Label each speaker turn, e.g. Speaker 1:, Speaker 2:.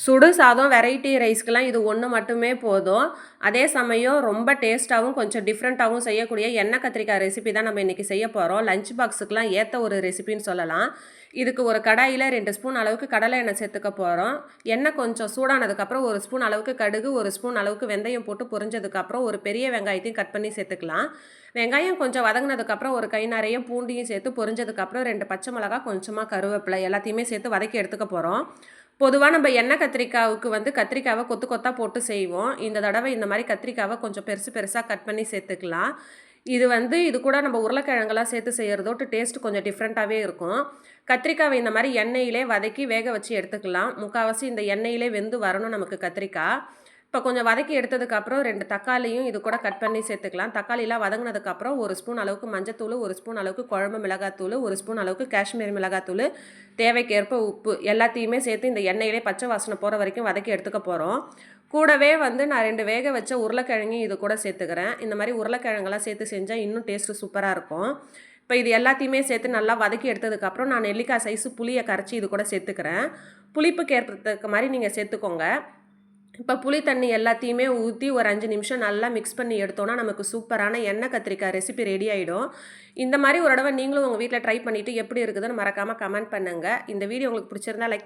Speaker 1: சுடு சாதம், வெரைட்டி ரைஸ்க்குலாம் இது ஒன்று மட்டுமே போதும். அதே சமயம் ரொம்ப டேஸ்ட்டாவும், கொஞ்சம் டிஃப்ரெண்ட்டாவும் செய்யக்கூடிய எண்ணெய் கத்திரிக்காய் ரெசிபி தான் நம்ம இன்றைக்கி செய்ய போகிறோம். லஞ்ச் பாக்ஸுக்குலாம் ஏற்ற ஒரு ரெசிபின்னு சொல்லலாம். இதுக்கு ஒரு கடாயில் 2 ஸ்பூன் அளவுக்கு கடலை எண்ணெய் சேர்த்துக்க போகிறோம். எண்ணெய் கொஞ்சம் சூடானதுக்கப்புறம் 1 ஸ்பூன் அளவுக்கு கடுகு, 1 ஸ்பூன் அளவுக்கு வெந்தயம் போட்டு பொரிஞ்சதுக்கப்புறம் ஒரு பெரிய வெங்காயத்தையும் கட் பண்ணி சேர்த்துக்கலாம். வெங்காயம் கொஞ்சம் வதங்கினதுக்கப்புறம் ஒரு கை நிறைய பூண்டையும் சேர்த்து பொரிஞ்சதுக்கப்புறம் 2 பச்சை மிளகாய், கொஞ்சமாக கருவேப்பிலை எல்லாத்தையுமே சேர்த்து வதக்கி எடுத்துக்க போகிறோம். பொதுவாக நம்ம எண்ணெய் கத்திரிக்காவுக்கு கத்திரிக்காவை கொத்து கொத்தாக போட்டு செய்வோம். இந்த தடவை இந்த மாதிரி கத்திரிக்காவை கொஞ்சம் பெருசு பெருசாக கட் பண்ணி சேர்த்துக்கலாம். இது கூட நம்ம உருளைக்கிழங்கெல்லாம் சேர்த்து செய்கிறதோட்டு டேஸ்ட் கொஞ்சம் டிஃப்ரெண்ட்டாகவே இருக்கும். கத்திரிக்காவை இந்த மாதிரி எண்ணெயிலே வதக்கி வேக வச்சு எடுத்துக்கலாம். முக்கால்வாசி இந்த எண்ணெயிலே வெந்து வரணும் நமக்கு கத்திரிக்காய். இப்போ கொஞ்சம் வதக்கி எடுத்ததுக்கப்புறம் 2 தக்காளியும் இது கூட கட் பண்ணி சேர்த்துக்கலாம். தக்காளிலாம் வதங்கினதுக்கப்புறம் 1 ஸ்பூன் அளவுக்கு மஞ்சத்தூள், 1 ஸ்பூன் அளவுக்கு குழம்பு மிளகாத்தூள், 1 ஸ்பூன் அளவுக்கு காஷ்மீரி மிளகாத்தூள், தேவைக்கேற்ப உப்பு எல்லாத்தையுமே சேர்த்து இந்த எண்ணெயிலே பச்சை வாசனை போகிற வரைக்கும் வதக்கி எடுத்துக்க போகிறோம். கூடவே நான் 2 வேக வச்ச உருளைக்கிழங்கையும் இது கூட சேர்த்துக்கிறேன். இந்த மாதிரி உருளைக்கிழங்கெல்லாம் சேர்த்து செஞ்சால் இன்னும் டேஸ்ட்டு சூப்பராக இருக்கும். இப்போ இது எல்லாத்தையுமே சேர்த்து நல்லா வதக்கி எடுத்ததுக்கப்புறம் நான் நெல்லிக்காய் சைஸு புளியை கரைச்சி இது கூட சேர்த்துக்கிறேன். புளிப்புக்கு ஏற்படுறதுக்கு மாதிரி நீங்கள் சேர்த்துக்கோங்க. இப்போ புளி தண்ணி எல்லாத்தையுமே ஊற்றி ஒரு 5 நிமிஷம் நல்லா மிக்ஸ் பண்ணி எடுத்தோன்னா நமக்கு சூப்பரான எண்ணெய் கத்திரிக்காய் ரெசிபி ரெடி ஆகிடும். இந்த மாதிரி ஒரு தடவை நீங்களும் உங்கள் வீட்டில் ட்ரை பண்ணிவிட்டு எப்படி இருக்குதுன்னு மறக்காமல் கமெண்ட் பண்ணுங்கள். இந்த வீடியோ உங்களுக்கு பிடிச்சிருந்தா லைக்